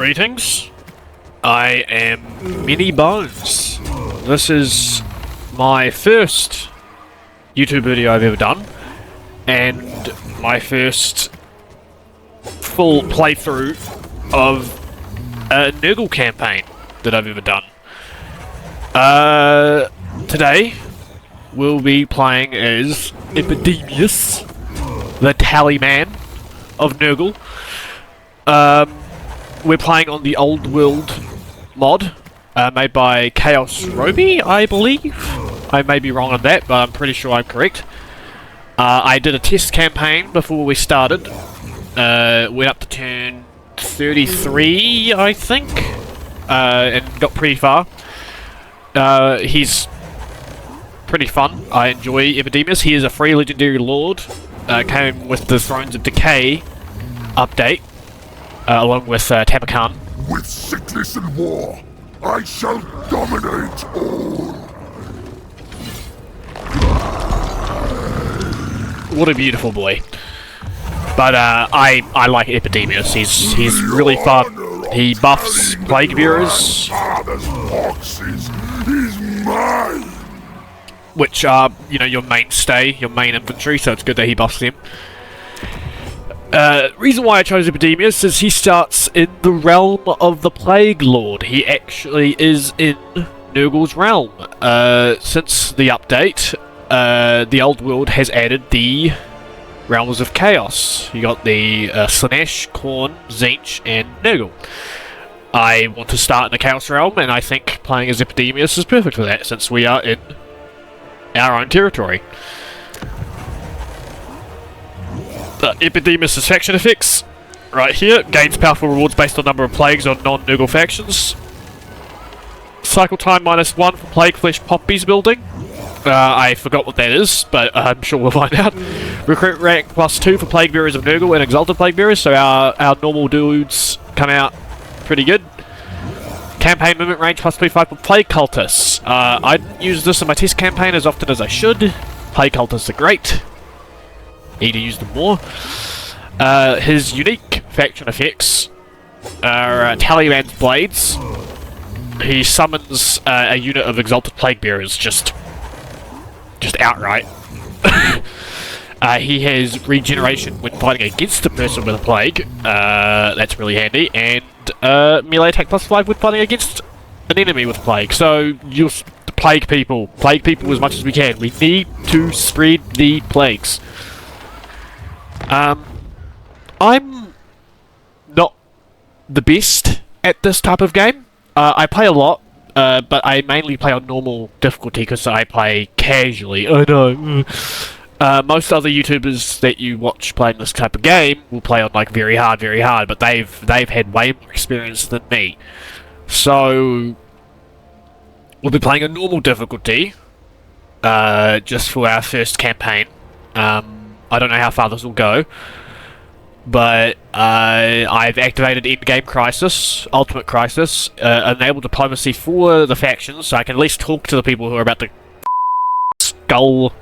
Greetings. I am Mini Bones. This is my first YouTube video I've ever done, and my first full playthrough of a Nurgle campaign that I've ever done. Today we'll be playing as Epidemius, the Tallyman of Nurgle. We're playing on the Old World mod, made by Chaos Roby, I believe. I may be wrong on that, but I'm pretty sure I'm correct. I did a test campaign before we started. Went up to turn 33, I think, and got pretty far. He's pretty fun. I enjoy Epidemius. He is a free legendary lord. Came with the Thrones of Decay update, along with Tabakan. With sickness and war, I shall dominate all. What a beautiful boy. But I like Epidemius. He's really fun. He buffs plague bearers, Father's boxes is mine. which are, you know, your mainstay, your main infantry, so it's good that he buffs them. Reason why I chose Epidemius is he starts in the realm of the Plague Lord. He actually is in Nurgle's realm. Since the update, the Old World has added the Realms of Chaos. You got the Slaaneshi, Khorne, Tzeentch, and Nurgle. I want to start in the Chaos realm, and I think playing as Epidemius is perfect for that, since we are in our own territory. Epidemius' faction effects, right here, gains powerful rewards based on number of plagues on non-Nurgle factions. Cycle time -1 for Plague Flesh Poppies building. I forgot what that is, but I'm sure we'll find out. Recruit rank +2 for Plague Bearers of Nurgle and Exalted Plague Bearers, so our normal dudes come out pretty good. Campaign movement range +25 for Plague Cultists. I use this in my test campaign as often as I should. Plague Cultists are great. Need to use them more. His unique faction effects are Tallyman's Blades. He summons a unit of Exalted Plague Bearers just outright. He has regeneration when fighting against a person with a plague. That's really handy. And melee attack +5 when fighting against an enemy with plague. So you'll plague people as much as we can. We need to spread the plagues. I'm not the best at this type of game. I play a lot, but I mainly play on normal difficulty because I play casually. I know. Most other YouTubers that you watch playing this type of game will play on like very hard, but they've had way more experience than me. So we'll be playing a normal difficulty, just for our first campaign. I don't know how far this will go, but I've activated Endgame Crisis, Ultimate Crisis, enable diplomacy for the factions, so I can at least talk to the people who are about to skull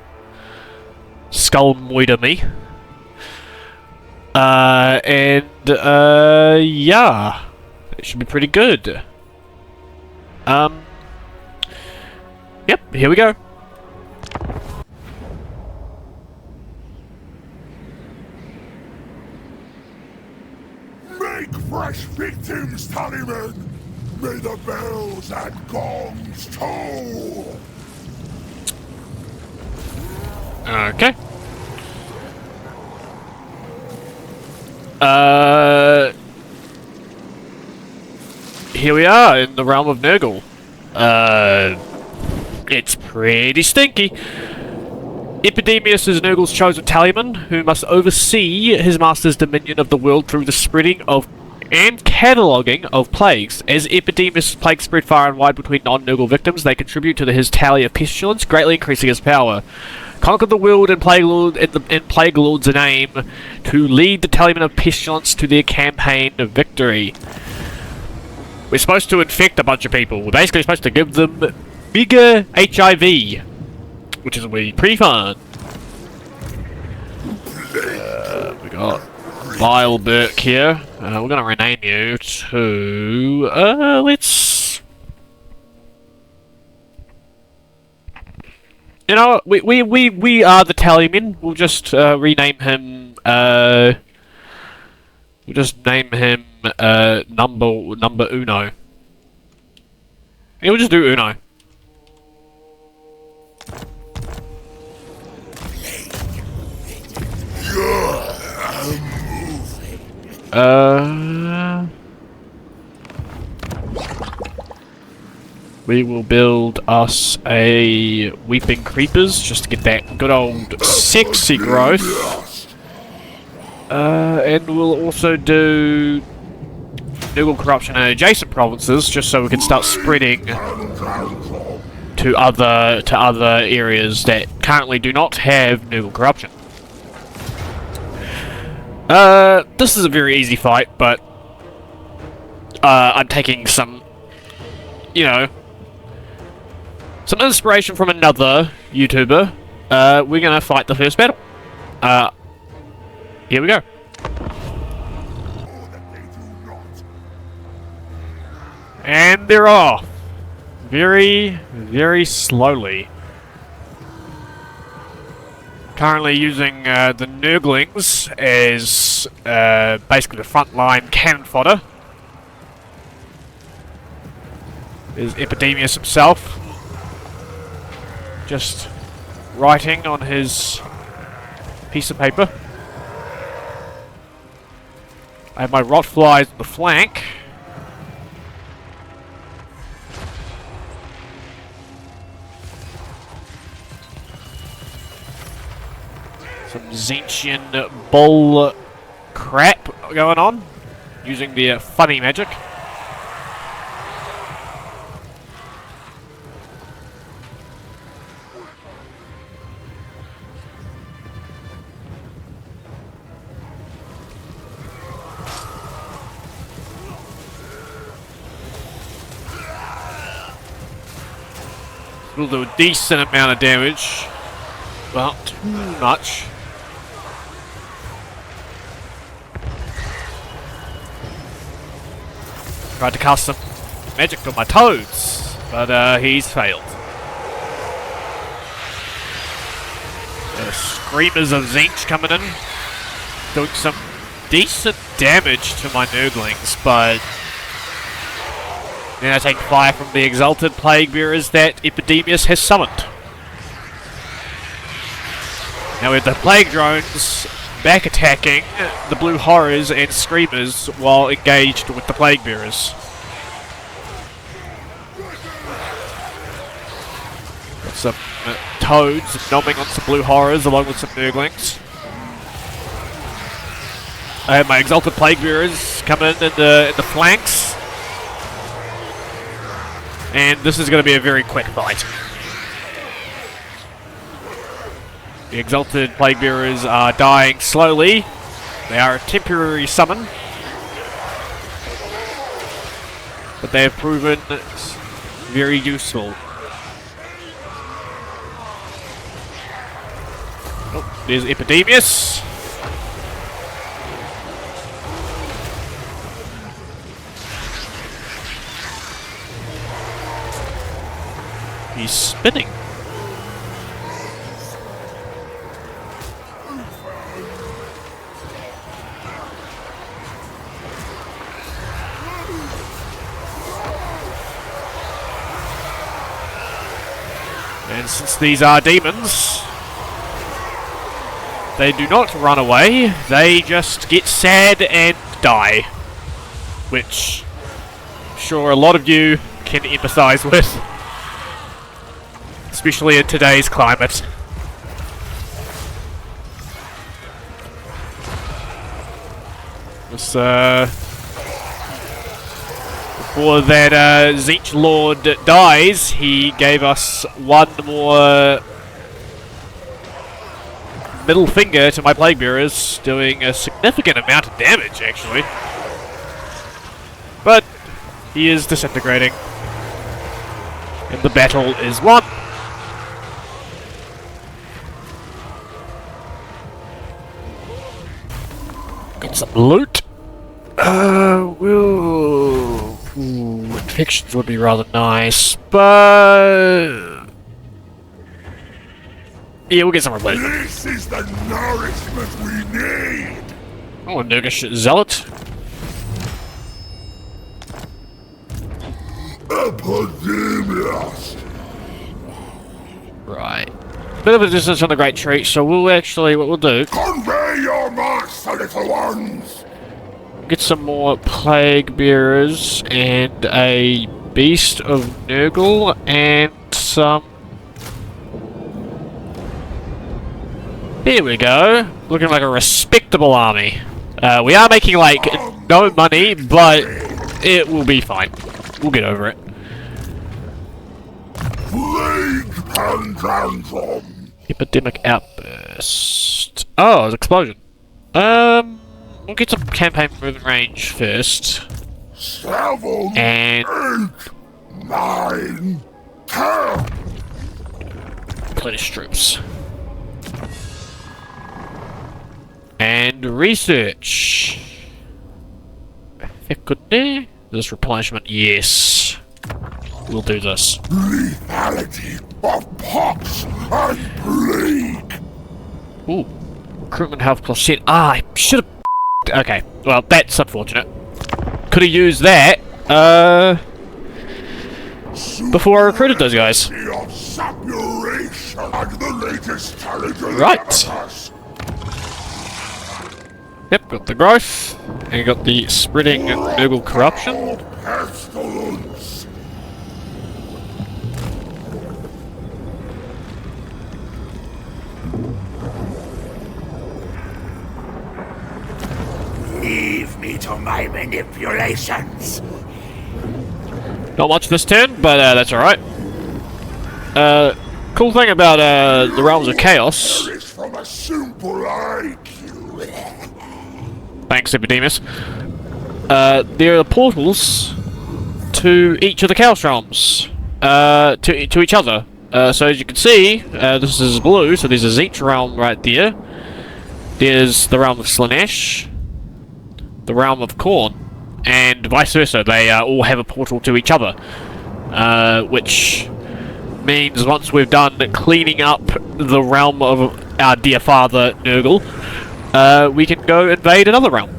moiter me. Yeah, it should be pretty good. Yep, here we go. Make fresh victims, Tallyman. May the bells and gongs toll. Okay. Here we are in the realm of Nurgle. It's pretty stinky. Epidemius is Nurgle's chosen tallyman, who must oversee his master's dominion of the world through the spreading of and cataloguing of plagues. As Epidemius' plagues spread far and wide between non-Nurgle victims, they contribute to his tally of pestilence, greatly increasing his power. Conquer the world and Plague Lord's name to lead the Tallyman of Pestilence to their campaign of victory. We're supposed to infect a bunch of people. We're basically supposed to give them bigger HIV, which is pretty fun. We got Bileberg here. We're gonna rename you to... let's... You know what? We are the Tallymen. We'll just rename him... we'll just name him number Uno. Yeah, we'll just do Uno. We will build us a Weeping Creepers, just to get that good old sexy growth. And we'll also do Noogle Corruption in adjacent provinces, just so we can start spreading to other areas that currently do not have Noogle Corruption. This is a very easy fight, but I'm taking some, you know, some inspiration from another YouTuber. We're gonna fight the first battle. Here we go. And they're off. Very, very slowly. Currently using the Nurglings as basically the frontline cannon fodder. There's Epidemius himself. Just writing on his piece of paper. I have my Rotflies on the flank. Some Tzeentchian bull crap going on, using the funny magic. We'll do a decent amount of damage. Well, too much. Tried to cast some magic on my toads, but he's failed. The Screamers of Tzeentch coming in, doing some decent damage to my Nurglings, but then I take fire from the Exalted Plague Bearers that Epidemius has summoned. Now we have the Plague Drones back attacking the Blue Horrors and Screamers while engaged with the Plague Bearers. Got some Toads nomming on some Blue Horrors along with some Nurglings. I have my Exalted Plague Bearers coming in the flanks. And this is going to be a very quick fight. The Exalted Plague Bearers are dying slowly. They are a temporary summon. But they have proven very useful. Oh, there's Epidemius. He's spinning. And since these are demons, they do not run away, they just get sad and die. Which I'm sure a lot of you can empathise with. Especially in today's climate. This, before that Tzeentch Lord dies, he gave us one more middle finger to my Plague Bearers, doing a significant amount of damage, actually. But he is disintegrating. And the battle is won. Got some loot. Infections would be rather nice, but yeah, we'll get some replacement. This is the nourishment we need. Oh, a Nurgish Zealot. Epidemius. Right. Bit of a distance from the Great Tree, so we'll actually, what we'll do, Convey your master, little ones. get some more Plague Bearers and a Beast of Nurgle and some... Here we go. Looking like a respectable army. We are making, like, no money, but it will be fine. We'll get over it. Plague Pandandrum. Epidemic Outburst. Oh, it's an explosion. We'll get some campaign movement range first. 7, And 8, 9, 10. replenish troops. And research. Faculty. This replenishment, yes. We'll do this. Lethality of pox and plague. Ooh. Recruitment health plus 10. Ah, I should have. Okay, well, that's unfortunate. Could have used that, before I recruited those guys. Of saturation and the latest challenge. Right. Yep, got the growth, and got the spreading Nurgle corruption. Pestilence. Leave me to my manipulations. Not much this turn, but that's alright. Cool thing about the Realms of Chaos. It's from a simple IQ. Thanks, epidemius. There are portals to each of the Chaos Realms. To each other. So as you can see, this is blue, so there's a Tzeentch realm right there. There's the realm of Slaaneshi, the realm of Khorne, and vice versa. They all have a portal to each other. Which means once we've done cleaning up the realm of our dear father, Nurgle, we can go invade another realm.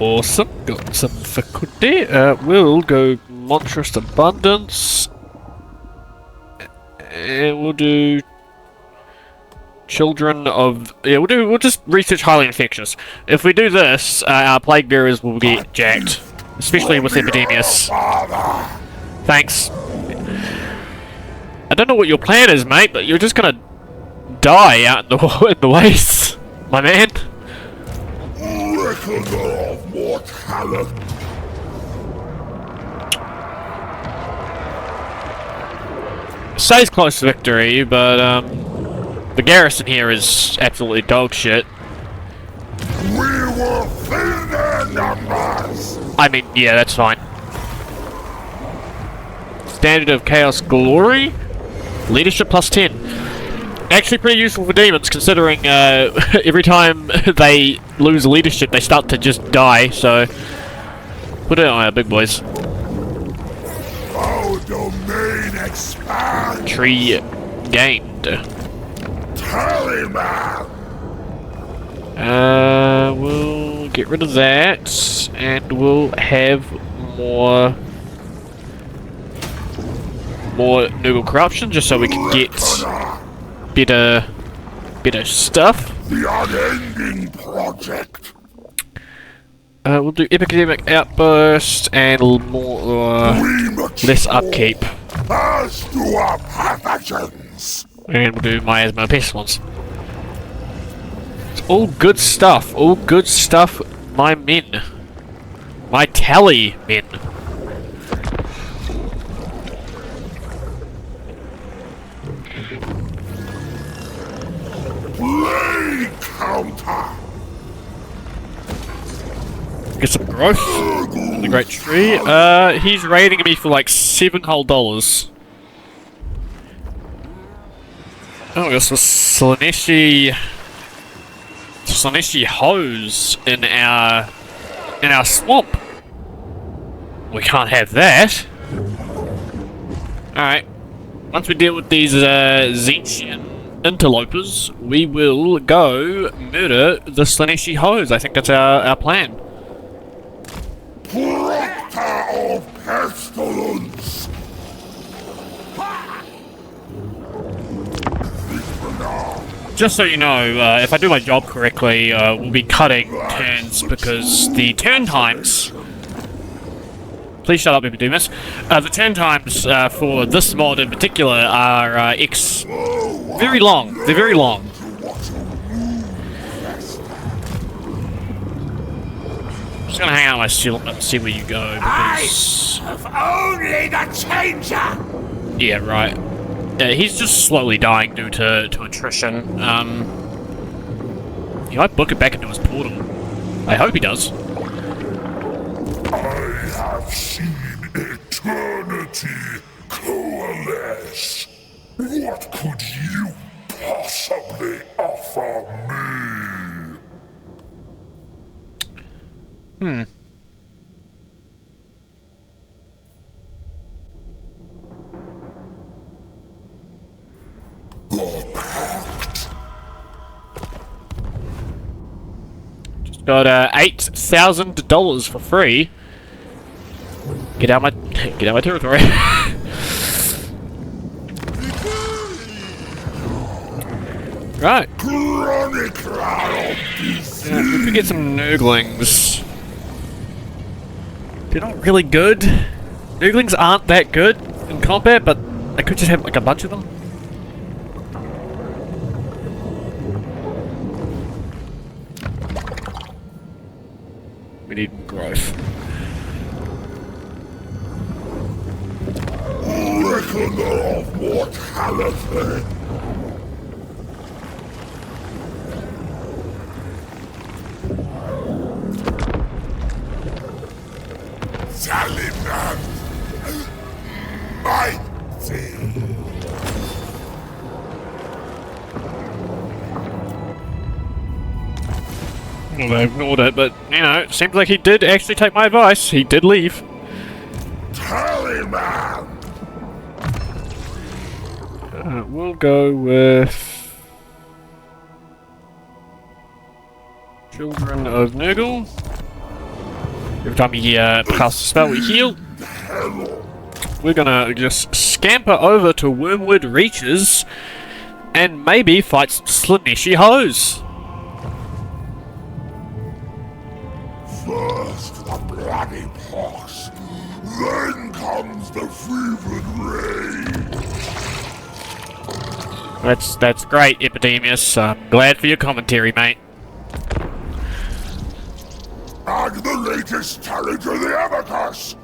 Awesome, got some faculty. We'll go Monstrous Abundance. And we'll do Children of... Yeah, we'll just research highly infectious. If we do this, our Plague Bearers will get jacked. Especially with epidemius. Thanks. I don't know what your plan is, mate, but you're just gonna die out in the wastes, my man. Reckoner of mortality. Stays close to victory, but the garrison here is absolutely dog shit. We will fill their numbers. I mean, yeah, that's fine. Standard of Chaos Glory, leadership plus 10. Actually, pretty useful for demons, considering every time they lose leadership, they start to just die. So, put it on our big boys. Our domain expands. Tree gained. Tallyman. We'll get rid of that, and we'll have more Nurgle corruption, just so we can get better stuff. The unending project. We'll do epidemic outburst and more less upkeep, As do our pathogens. and we'll do miasma pestilence. It's all good stuff. All good stuff, my men. My tally men. Plague counter. Get some growth in the Great Tree. He's raiding me for like $7 whole. Oh, this was Slaaneshi hose in our swamp. We can't have that. Alright. Once we deal with these Tzeentchian interlopers, we will go murder the Slaaneshi hose. I think that's our plan. Proctor of pestilence! Just so you know, if I do my job correctly, we'll be cutting turns because the turn times... Please shut up, epidemius. The turn times for this mod in particular are very long. They're very long. Just gonna hang out my shield and see where you go because... Only the changer! Yeah, right. He's just slowly dying due to attrition. He might book it back into his portal. I hope he does. I have seen eternity coalesce. What could you possibly offer me? The pact. Just got $8,000 for free. Get out my territory. Right. We could get some Nurglings. They're not really good. Nurglings aren't that good in combat, but I could just have like a bunch of them. We need growth. Reckoner of mortality. Taliban, mighty. Well, they ignored it, but, you know, it seems like he did actually take my advice. He did leave. Taliban! We'll go with... Children of Nurgle. Every time he casts a spell, we heal. We're gonna just scamper over to Wormwood Reaches and maybe fight some Slaaneshi hoes. First the bloody pox, then comes the fevered rage. That's great, Epidemius. Glad for your commentary, mate. And the latest talent of the abacus.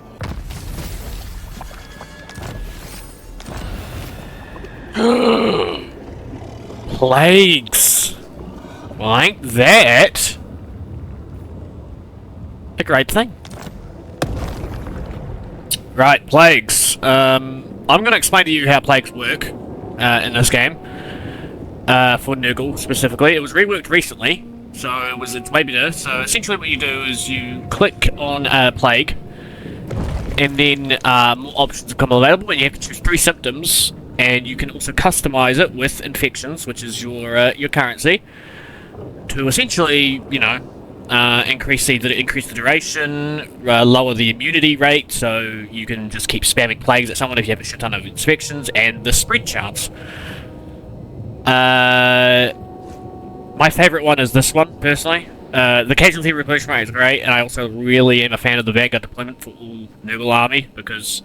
Plagues. Well, ain't that a great thing? Right, plagues. I'm gonna explain to you how plagues work in this game. For Nurgle specifically. It was reworked recently, so it's maybe there. So essentially what you do is you click on plague, and then more options become available, and you have to choose 3 symptoms, and you can also customize it with infections, which is your currency, to essentially, you know, increase the duration, lower the immunity rate, so you can just keep spamming plagues at someone if you have a shit ton of infections, and the spread chance. My favourite one is this one, personally. The casualty replenishment rate is great, and I also really am a fan of the Vanguard deployment for all Nurgle army, because,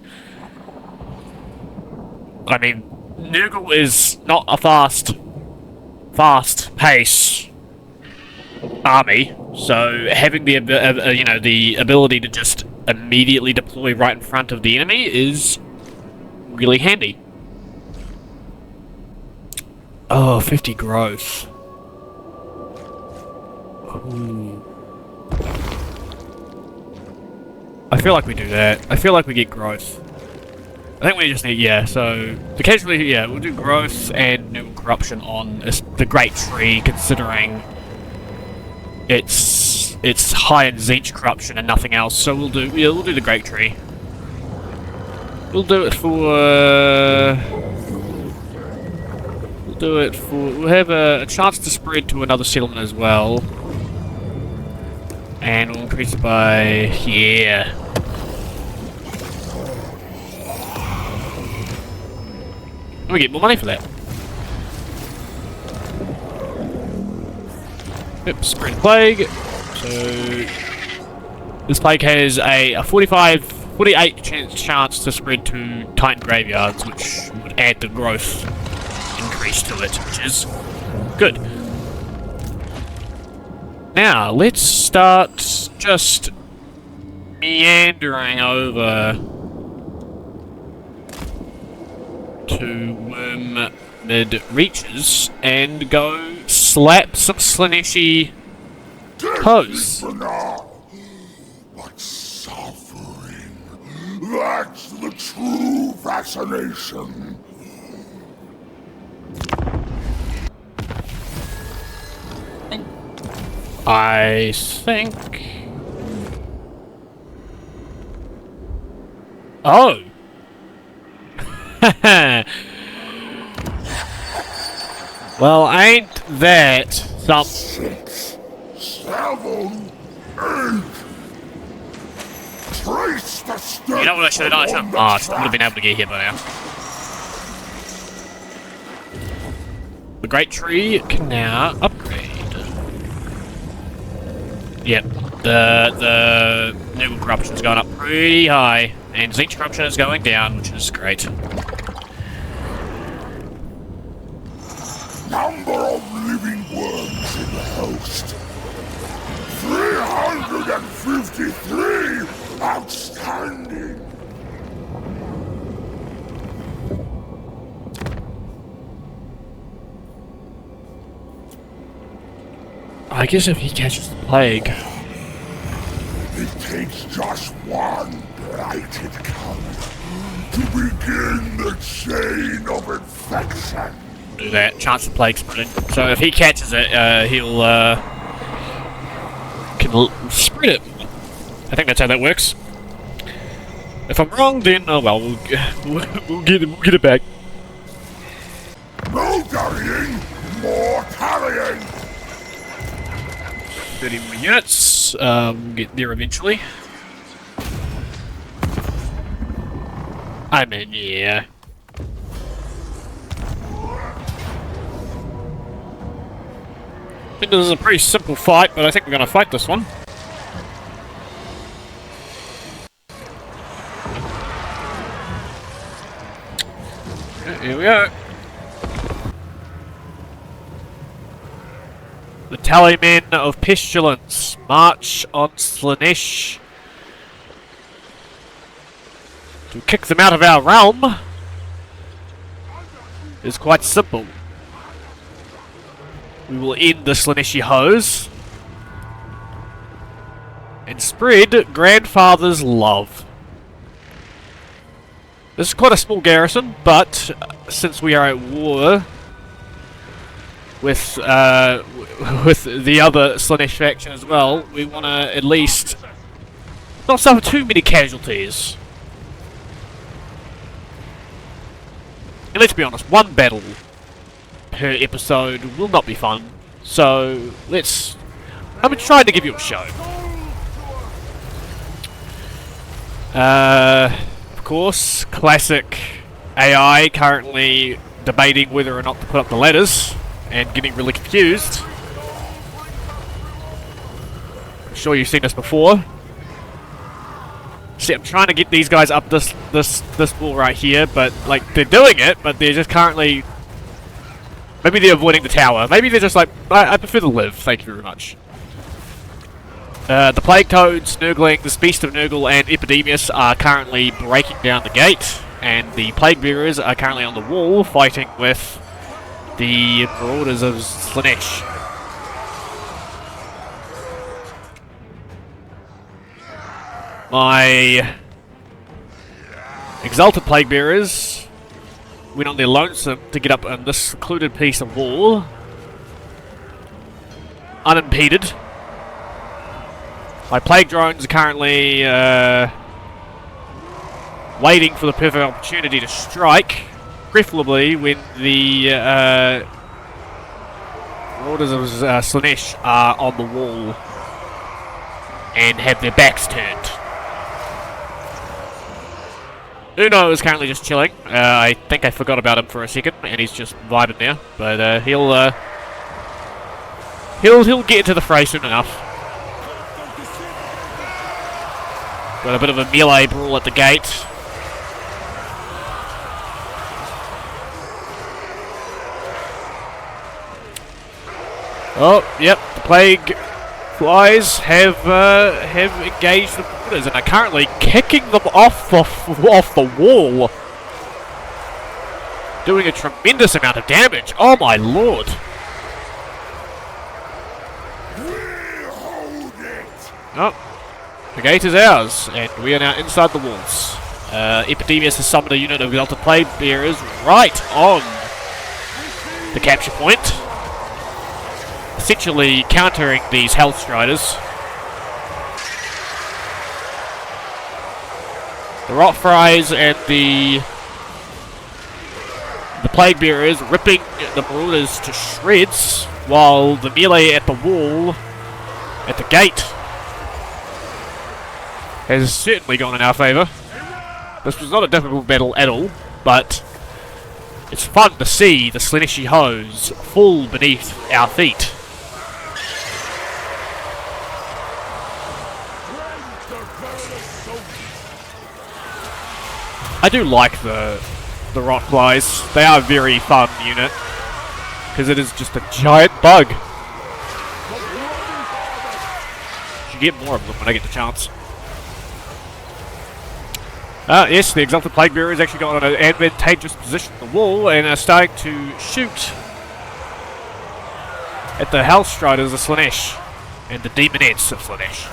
I mean, Nurgle is not a fast pace army, so having the the ability to just immediately deploy right in front of the enemy is really handy. Oh, 50 growth. Ooh. I feel like we do that. I feel like we get growth. I think we just need, yeah, so the casualty, yeah, we'll do growth and new corruption on the Great Tree, considering it's high in Tzeentch corruption and nothing else. So we'll do the Great Tree. We'll do it for. We'll have a chance to spread to another settlement as well, and we'll increase it by We get more money for that. Yep, spread plague. So this plague has a 48 chance to spread to Titan graveyards, which would add the growth increase to it, which is good. Now let's start just meandering over to Mid Reaches and go slap some Slaaneshi pose. But suffering, that's the true fascination. I think... Oh! Well, ain't that something? 6, 7, 8. Trace the steps. You know what I should have done? I should have would have been able to get here by now. The Great Tree can now upgrade. Yep, the Noogle corruption's going up pretty high, and Tzeentch corruption is going down, which is great. Number of living worms in the host. 353! Outstanding! I guess if he catches the plague... It takes just one blighted color to begin the chain of infection. Do that. Chance of plague spreading. So if he catches it, he'll can spread it. I think that's how that works. If I'm wrong, then oh well, we'll get it back. No darrying, more tallying. 30 more units. Get there eventually. I mean, yeah. I think this is a pretty simple fight, but I think we're going to fight this one. Okay, here we go. The Tallymen of Pestilence march on Slaaneshi to kick them out of our realm. Is quite simple. We will end the Slaaneshi hose and spread Grandfather's love. This is quite a small garrison, but since we are at war with the other Slaaneshi faction as well, we want to at least not suffer too many casualties. And let's be honest, one battle per episode will not be fun, so I'm trying to give you a show. Of course, classic AI currently debating whether or not to put up the ladders and getting really confused. I'm sure you've seen this before. See, I'm trying to get these guys up this wall right here, but like they're doing it, but they're just currently. Maybe they're avoiding the tower. Maybe they're just like, I prefer to live. Thank you very much. The Plague Toads, Nurglings, Beast of Nurgle, and Epidemius are currently breaking down the gate, and the Plague Bearers are currently on the wall fighting with the Marauders of Slaaneshi. My Exalted Plague Bearers went on their lonesome to get up on this secluded piece of wall. Unimpeded. My plague drones are currently waiting for the perfect opportunity to strike, preferably when the orders of Slaaneshi are on the wall and have their backs turned. Uno is currently just chilling. I think I forgot about him for a second, and he's just vibing now. But he'll get into the fray soon enough. Got a bit of a melee brawl at the gate. Oh, yep, the plague flies have engaged the borders and are currently kicking them off the wall, doing a tremendous amount of damage. Oh my lord! Oh, the gate is ours, and we are now inside the walls. Epidemius has summoned a unit of Exalted Plague Bearers right on the capture point, essentially countering these Hellstriders. The Rotfries and the Plague Bearers ripping the Marauders to shreds, while the melee at the wall, at the gate, has certainly gone in our favour. This was not a difficult battle at all, but it's fun to see the Slaaneshi hose fall beneath our feet. I do like the Rotflies. They are a very fun unit, because it is just a giant bug. Should get more of them when I get the chance. Yes, the Exalted Plague Bearer has actually got an advantageous position on the wall and are starting to shoot at the Hellstriders of Slaaneshi and the Deamonettes of Slaaneshi.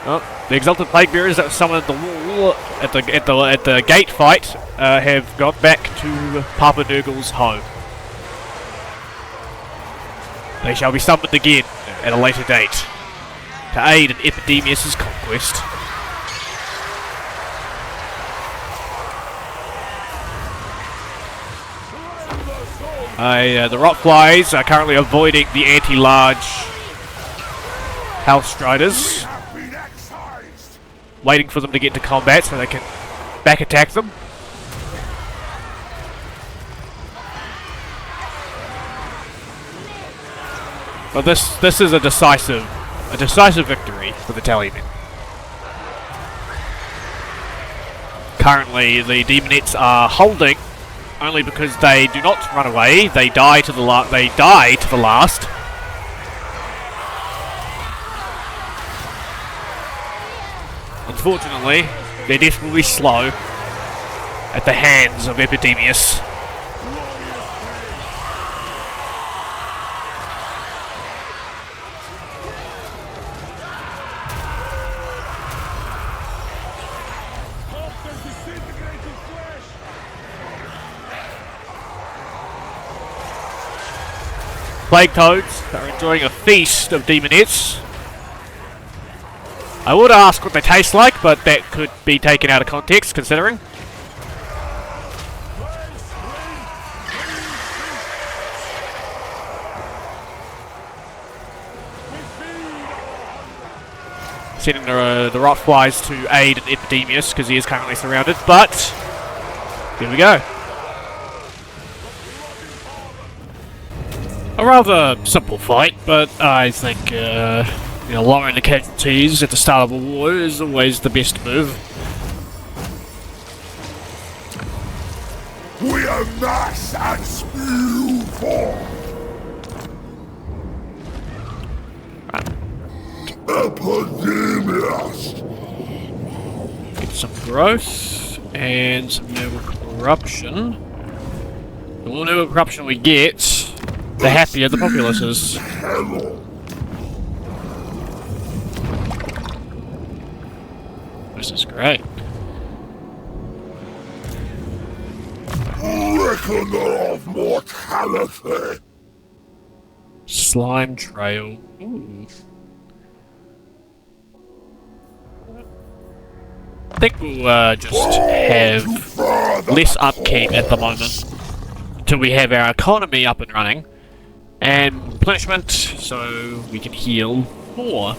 Oh, the Exalted Plague Bearers that were summoned at the wall at the gate fight have gone back to Papa Nurgle's home. They shall be summoned again at a later date to aid in Epidemius' conquest. The Rotflies are currently avoiding the anti-large Hellstriders, waiting for them to get into combat so they can back attack them. But this is a decisive victory for the Tallymen. Currently, the Deamonettes are holding only because they do not run away. They die to the last. Unfortunately, their death will be slow at the hands of Epidemius. Plague Toads are enjoying a feast of Deamonettes. I would ask what they taste like, but that could be taken out of context, considering. Sending the Rotflies to aid in Epidemius, because he is currently surrounded, but here we go. A rather simple fight, but I think lowering the casualties at the start of a war is always the best move. We amass and spew forth. Epidemius. Get some growth and some noble corruption. The more noble corruption we get, the happier the populace is. This is great. beckoner of mortality. Slime trail. Ooh. I think we'll just have less upkeep at the moment until we have our economy up and running and replenishment, so we can heal more.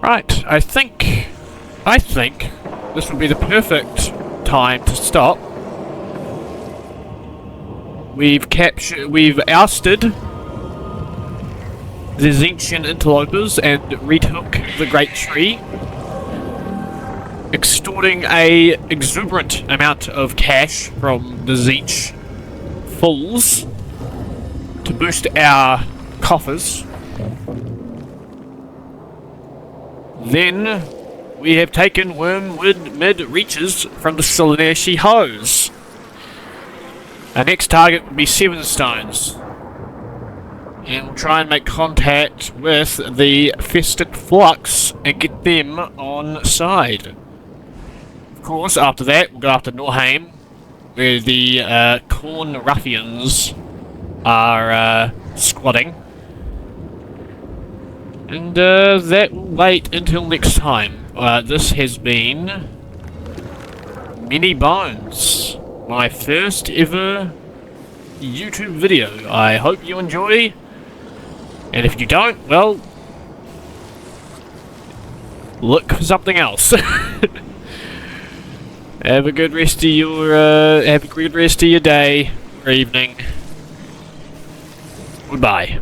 Right, I think this would be the perfect time to stop. We've ousted the Tzeentchian interlopers and retook the Great Tree, extorting a exuberant amount of cash from the Tzeentch fools to boost our coffers. Then we have taken Wormwood mid-reaches from the Slaaneshi hose. Our next target will be Seven Stones. And we'll try and make contact with the Festic Flux and get them on side. Of course, after that, we'll go after Norheim, where the Corn Ruffians are squatting. And that will wait until next time. This has been Many Bones, my first ever YouTube video. I hope you enjoy, and if you don't, well, look for something else. Have a good rest of your day or evening. Goodbye.